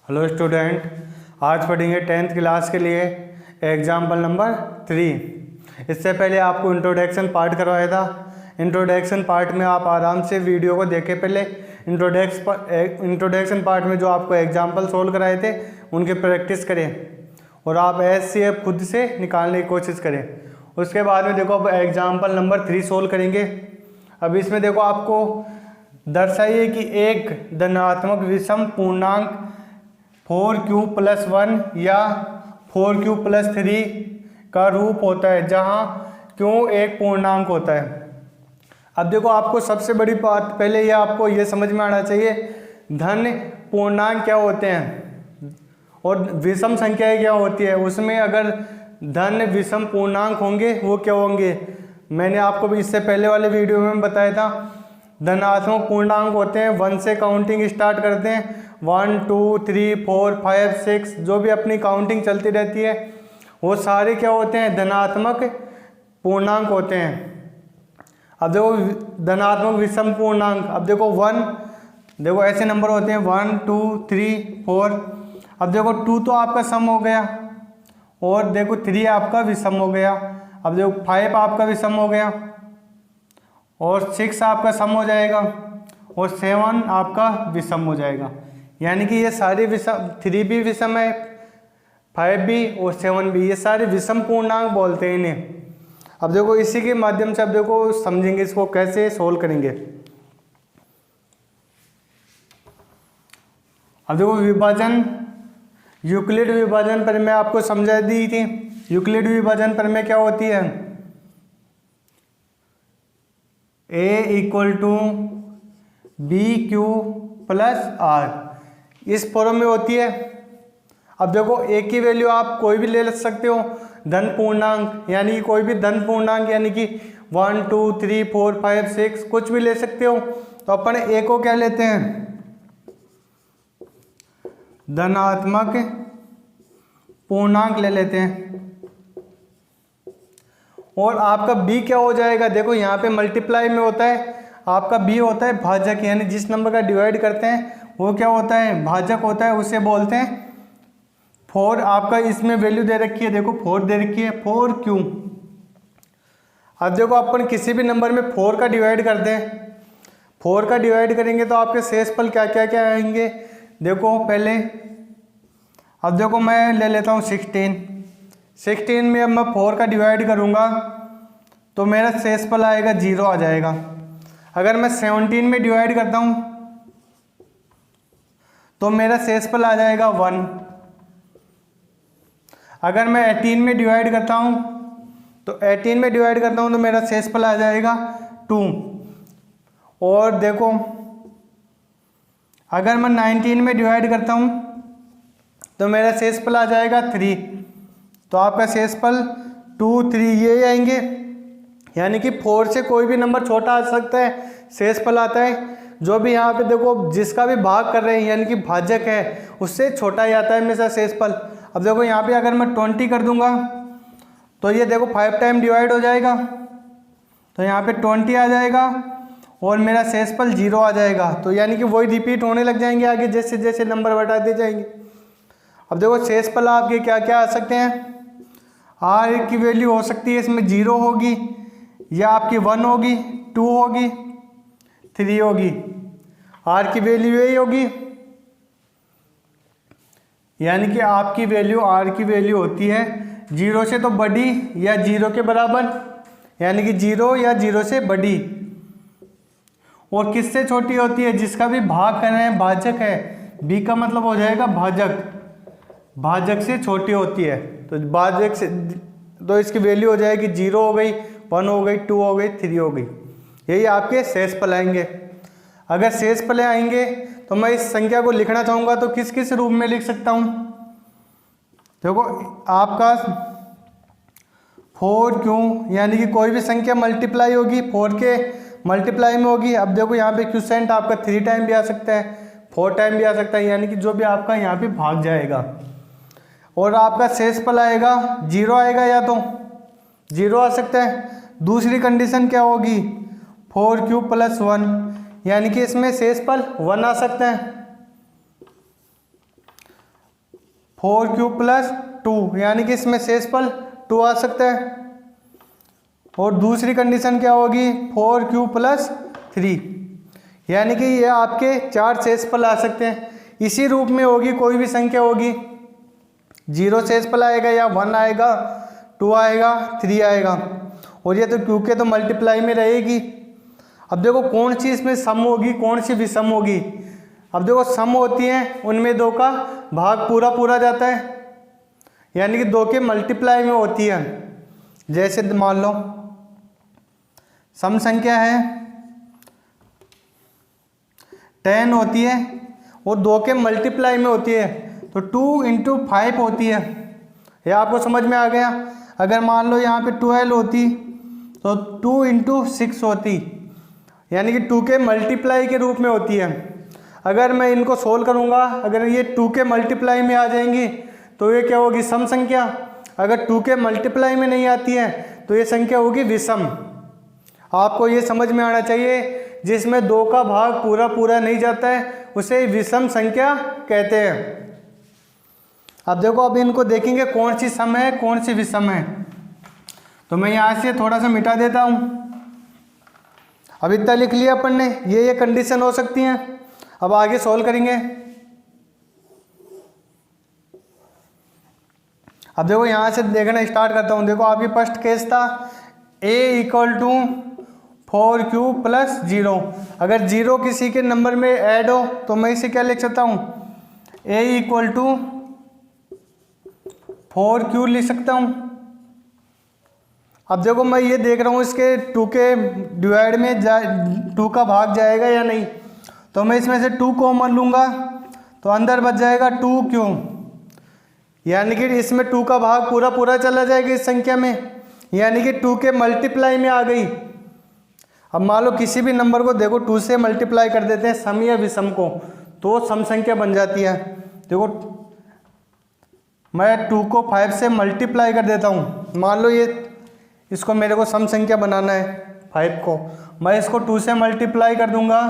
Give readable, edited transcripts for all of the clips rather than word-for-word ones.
Hello student, आज पढ़ेंगे 10th class के लिए एग्जाम्पल नंबर 3। इससे पहले आपको इंट्रोडक्शन पार्ट करवाया था। इंट्रोडक्शन पार्ट में आप आराम से वीडियो को देखें। पहले इंट्रोडक्शन पार्ट में जो आपको एग्जाम्पल सोल्व कराए थे उनकी प्रैक्टिस करें और आप SCF खुद से निकालने की कोशिश करें। उसके बाद में देखो अब एग्जाम्पल नंबर 3 सोल्व करेंगे। अब इसमें देखो आपको दर्शाइए कि एक धनात्मक विषम पूर्णांक 4q + 1 या 4q + 3 का रूप होता है जहां q एक पूर्णांक होता है। अब देखो आपको सबसे बड़ी बात पहले ये आपको ये समझ में आना चाहिए, धन पूर्णांक क्या होते हैं और विषम संख्याएं क्या होती है। उसमें अगर धन विषम पूर्णांक होंगे वो क्या होंगे, मैंने आपको भी इससे पहले वाले वीडियो में बताया था। धनात्मक पूर्णांक होते हैं 1 से काउंटिंग स्टार्ट करते हैं, 1 2 3 4 5 6 जो भी अपनी काउंटिंग चलती रहती है वो सारे क्या होते हैं, धनात्मक पूर्णांक होते हैं। अब देखो धनात्मक विषम पूर्णांक, अब देखो 1, देखो ऐसे नंबर होते हैं 1 2 3 4। अब देखो 2 तो आपका सम हो गया और देखो 3 आपका विषम हो गया। अब देखो 5 आपका विषम हो गया और 6 आपका सम हो जाएगा और 7 आपका विषम हो जाएगा। यानी कि ये सारे विषम, 3 भी विषम है, 5 भी और 7 भी, ये सारे विषम पूर्णांक बोलते हैं इन्हें। अब देखो इसी के माध्यम से अब देखो समझेंगे इसको कैसे सोल्व करेंगे। अब देखो विभाजन, यूक्लिड विभाजन पर मैं आपको समझा दी थी। यूक्लिड विभाजन पर में क्या होती है, A = BQ + R, इस फॉर्म में होती है। अब देखो A की वैल्यू आप कोई भी ले सकते हो, धन पूर्णांक यानी कि कोई भी धन पूर्णांक यानी कि 1 2 3 4 5 6 कुछ भी ले सकते हो। तो अपन A को क्या लेते हैं, धनात्मक पूर्णांक ले लेते हैं। और आपका B क्या हो जाएगा, देखो यहाँ पे मल्टीप्लाई में होता है, आपका B होता है भाजक, यानी जिस नंबर का डिवाइड करते हैं वो क्या होता है, भाजक होता है, उसे बोलते हैं 4। आपका इसमें वैल्यू दे रखी है, देखो 4 दे रखी है, 4q। अब देखो अपन किसी भी नंबर में 4 का डिवाइड कर दें, 4 का डिवाइड करेंगे तो आपके शेषफल क्या क्या क्या आएंगे। देखो पहले, अब देखो मैं ले लेता हूँ 16 में अब मैं 4 का डिवाइड करूँगा तो मेरा शेषफल आएगा 0 आ जाएगा। अगर मैं 17 में डिवाइड करता हूँ तो मेरा शेषफल आ जाएगा 1। अगर मैं 18 में डिवाइड करता हूँ तो मेरा शेषफल आ जाएगा 2। और देखो अगर मैं 19 में डिवाइड करता हूँ तो मेरा शेषफल आ जाएगा 3। तो आपका शेषफल 2 3 ये आएंगे, यानी कि 4 से कोई भी नंबर छोटा आ सकता है, शेषफल आता है। जो भी यहाँ पे देखो जिसका भी भाग कर रहे हैं यानी कि भाजक है उससे छोटा ही आता है हमेशा शेषफल। अब देखो यहाँ पे अगर मैं 20 कर दूंगा तो ये देखो 5 टाइम डिवाइड हो जाएगा, तो यहाँ पे 20 आ जाएगा और मेरा शेषफल 0 आ जाएगा। तो यानी कि वही रिपीट होने लग जाएंगे आगे जैसे जैसे नंबर बढ़ाते जाएंगे। अब देखो शेषफल आपके क्या क्या आ सकते हैं, R की वैल्यू हो सकती है इसमें 0 होगी या आपकी 1 होगी, 2 होगी, 3 होगी। R की वैल्यू यही होगी, यानी कि आपकी वैल्यू R की वैल्यू होती है 0 से तो बड़ी या 0 के बराबर, यानी कि 0 या 0 से बड़ी। और किससे छोटी होती है, जिसका भी भाग कर रहे हैं भाजक है, B का मतलब हो जाएगा भाजक, भाजक से छोटी होती है। तो भाजक से तो इसकी वैल्यू हो जाएगी 0 हो गई, 1 हो गई, 2 हो गई, 3 हो गई। यही आपके शेषफल आएंगे। अगर शेषफल आएंगे तो मैं इस संख्या को लिखना चाहूँगा तो किस किस रूप में लिख सकता हूँ। देखो आपका 4q यानी कि कोई भी संख्या मल्टीप्लाई होगी 4 के मल्टीप्लाई में होगी। अब देखो यहाँ पे क्वोशिएंट आपका 3 टाइम भी आ सकता है, 4 टाइम भी आ सकता है, यानी कि जो भी आपका यहाँ पे भाग जाएगा। और आपका शेषफल आएगा 0 आएगा, या तो 0 आ सकता है। दूसरी कंडीशन क्या होगी, 4q + 1, यानी कि इसमें शेषफल 1 आ सकता है। 4q प्लस 2, यानी कि इसमें शेषफल 2 आ सकता है। और दूसरी कंडीशन क्या होगी, 4q प्लस 3, यानी कि ये आपके 4 शेषफल आ सकते हैं। इसी रूप में होगी कोई भी संख्या होगी, 0 शेषफल आएगा या 1 आएगा, 2 आएगा, 3 आएगा, और ये तो q के तो मल्टीप्लाई में रहेगी। अब देखो कौन सी इसमें सम होगी, कौन सी विषम होगी। अब देखो सम होती हैं उनमें 2 का भाग पूरा पूरा जाता है, यानी कि 2 के मल्टीप्लाई में होती है। जैसे मान लो सम संख्या है 10 होती है और 2 के मल्टीप्लाई में होती है, तो 2 × 5 होती है। ये आपको समझ में आ गया। अगर मान लो यहाँ पे 12 होती तो 2 × 6 होती, यानी कि 2 के मल्टीप्लाई के रूप में होती है। अगर मैं इनको सोल्व करूँगा, अगर ये 2 के मल्टीप्लाई में आ जाएंगी तो ये क्या होगी, सम संख्या। अगर 2 के मल्टीप्लाई में नहीं आती है तो ये संख्या होगी विषम। आपको ये समझ में आना चाहिए, जिसमें 2 का भाग पूरा पूरा नहीं जाता है उसे विषम संख्या कहते हैं। अब देखो, अब इनको देखेंगे कौन सी सम है कौन सी विषम है। तो मैं यहाँ से थोड़ा सा मिटा देता हूँ। अब इतना लिख लिया अपन ने, ये कंडीशन हो सकती हैं। अब आगे सॉल्व करेंगे। अब देखो यहाँ से देखना स्टार्ट करता हूँ। देखो आपकी फर्स्ट केस था a = 4q प्लस 0। अगर 0 किसी के नंबर में ऐड हो तो मैं इसे क्या लिख सकता हूँ, a = 4q लिख सकता हूँ। अब देखो मैं ये देख रहा हूँ इसके 2 के डिवाइड में 2 का भाग जाएगा या नहीं, तो मैं इसमें से 2 कॉमन लूँगा तो अंदर बच जाएगा 2q, यानी कि इसमें 2 का भाग पूरा पूरा चला जाएगा इस संख्या में, यानी कि 2 के मल्टीप्लाई में आ गई। अब मान लो किसी भी नंबर को देखो 2 से मल्टीप्लाई कर देते हैं, सम या विषम को, तो सम संख्या बन जाती है। देखो मैं 2 को 5 से मल्टीप्लाई कर देता हूँ। मान लो ये इसको मेरे को सम संख्या बनाना है 5 को, मैं इसको 2 से मल्टीप्लाई कर दूंगा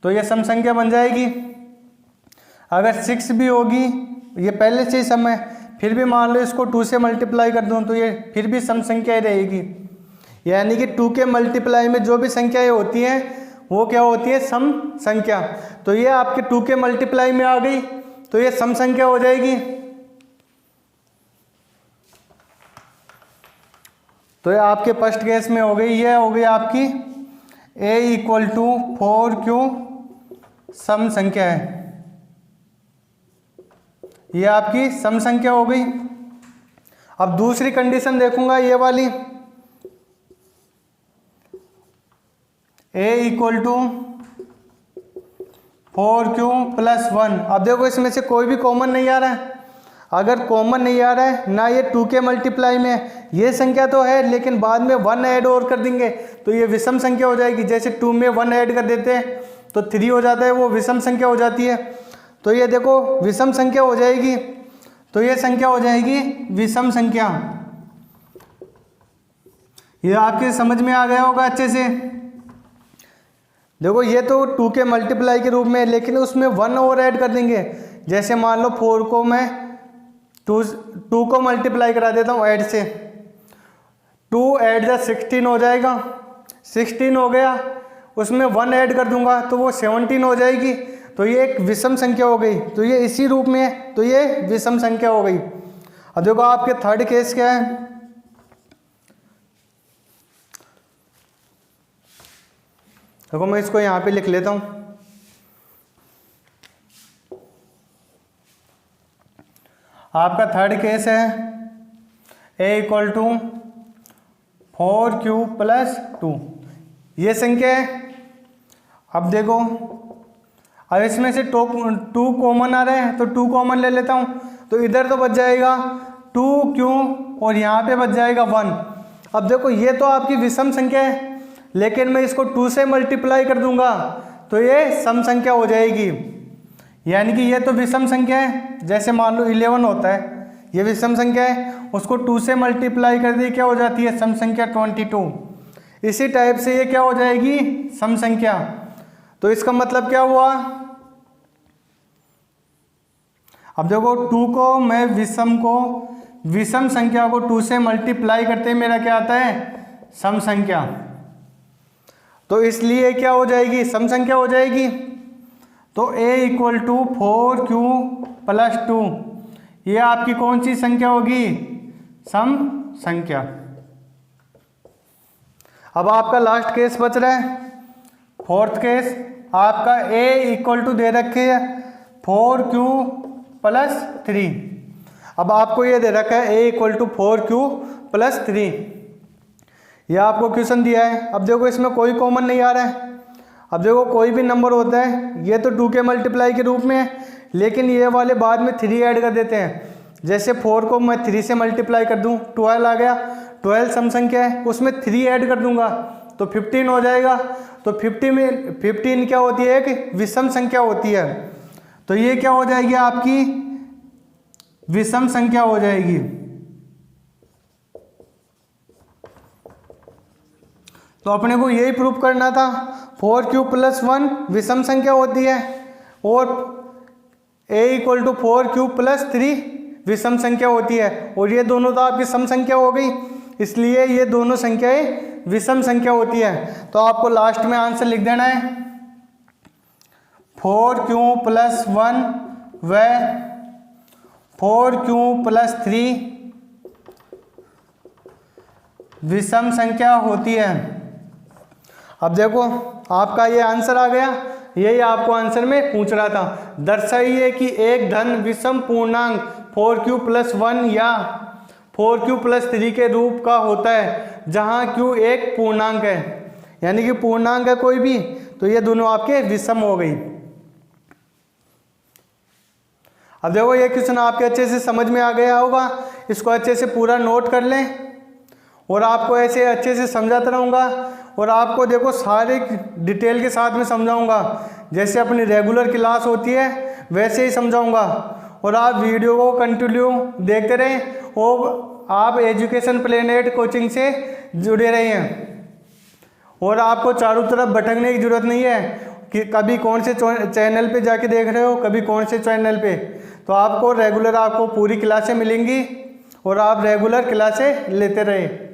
तो ये सम संख्या बन जाएगी। अगर 6 भी होगी, ये पहले से ही सम है, फिर भी मान लो इसको 2 से मल्टीप्लाई कर दूं तो ये फिर भी सम संख्या ही रहेगी। यानी कि 2 के मल्टीप्लाई में जो भी संख्याएं होती हैं वो क्या होती है, सम संख्या। तो ये आपके 2 के मल्टीप्लाई में आ गई तो ये सम संख्या हो जाएगी। तो ये आपके फर्स्ट केस में हो गई, ये हो गई आपकी a = 4q सम संख्या है, ये आपकी सम संख्या हो गई। अब दूसरी कंडीशन देखूंगा, ये वाली a = 4q प्लस 1। अब देखो इसमें से कोई भी कॉमन नहीं आ रहा है। अगर कॉमन नहीं आ रहा है ना, ये 2 के मल्टीप्लाई में ये संख्या तो है, लेकिन बाद में 1 ऐड और कर देंगे तो ये विषम संख्या हो जाएगी। जैसे 2 में 1 ऐड कर देते हैं तो 3 हो जाता है, वो विषम संख्या हो जाती है। तो ये देखो विषम संख्या हो जाएगी, तो ये संख्या हो जाएगी विषम संख्या। ये आपके समझ में आ गया होगा अच्छे से। देखो ये तो 2 के मल्टीप्लाई के रूप में, लेकिन उसमें 1 और ऐड कर देंगे। जैसे मान लो 4 को मैं 2 को मल्टीप्लाई करा देता हूँ ऐड से, 2 ऐड 16 हो जाएगा, 16 हो गया, उसमें 1 ऐड कर दूंगा तो वो 17 हो जाएगी। तो ये एक विषम संख्या हो गई, तो ये इसी रूप में है, तो ये विषम संख्या हो गई। अब देखो आपके थर्ड केस क्या है, देखो मैं इसको यहाँ पे लिख लेता हूँ। आपका थर्ड केस है a = 4q प्लस 2, ये संख्या है। अब देखो, अब इसमें से 2 कॉमन आ रहे हैं तो 2 कॉमन ले लेता हूँ, तो इधर तो बच जाएगा 2q और यहाँ पे बच जाएगा 1। अब देखो ये तो आपकी विषम संख्या है, लेकिन मैं इसको 2 से मल्टीप्लाई कर दूंगा तो ये सम संख्या हो जाएगी। यानी कि ये तो विषम संख्या है, जैसे मान लो 11 होता है, ये विषम संख्या है, उसको 2 से मल्टीप्लाई कर दी क्या हो जाती है, सम संख्या 22। इसी टाइप से ये क्या हो जाएगी, सम संख्या। तो इसका मतलब क्या हुआ, अब देखो 2 को मैं विषम संख्या को 2 से मल्टीप्लाई करते ही मेरा क्या आता है, सम संख्या। तो इसलिए क्या हो जाएगी, सम संख्या हो जाएगी। तो a equal to 4q plus 2, ये आपकी कौन सी संख्या होगी, सम संख्या। अब आपका लास्ट केस बच रहा है, फोर्थ केस। आपका a इक्वल टू दे रखे है 4q प्लस 3। अब आपको ये दे रखा है a equal to 4q plus 3, ये आपको क्वेश्चन दिया है। अब देखो इसमें कोई कॉमन नहीं आ रहा है। अब देखो कोई भी नंबर होता है, ये तो 2 के मल्टीप्लाई के रूप में है, लेकिन ये वाले बाद में 3 ऐड कर देते हैं। जैसे 4 को मैं 3 से मल्टीप्लाई कर दूं, 12 आ गया, 12 सम संख्या है, उसमें 3 ऐड कर दूंगा तो 15 हो जाएगा। तो 15 क्या होती है, एक विषम संख्या होती है। तो ये क्या हो जाएगी, आपकी विषम संख्या हो जाएगी। तो अपने को यही प्रूफ करना था, 4q प्लस 1 विषम संख्या होती है और a equal to 4q plus 3 विषम संख्या होती है, और ये दोनों तो आपकी सम संख्या हो गई, इसलिए ये दोनों संख्याएं विषम संख्या होती है। तो आपको लास्ट में आंसर लिख देना है 4q प्लस 1 व 4q प्लस 3 विषम संख्या होती है। अब देखो आपका ये आंसर आ गया, यही आपको आंसर में पूछ रहा था। दर्शाइए कि एक धन विषम पूर्णांक 4q प्लस 1 या 4q प्लस 3 के रूप का होता है जहां q एक पूर्णांक है, यानी कि पूर्णांक है कोई भी, तो ये दोनों आपके विषम हो गई। अब देखो ये क्वेश्चन आपके अच्छे से समझ में आ गया होगा, इसको अच्छे से पूरा नोट कर लें, और आपको ऐसे अच्छे से समझाता रहूँगा, और आपको देखो सारे डिटेल के साथ में समझाऊंगा, जैसे अपनी रेगुलर क्लास होती है वैसे ही समझाऊंगा। और आप वीडियो को कंटिन्यू देखते रहें और आप एजुकेशन प्लेनेट कोचिंग से जुड़े रहें। और आपको चारों तरफ भटकने की ज़रूरत नहीं है कि कभी कौन से चैनल पे जाके देख रहे हो, कभी कौन से चैनल पे। तो आपको रेगुलर आपको पूरी क्लासें मिलेंगी और आप रेगुलर क्लासें लेते रहें।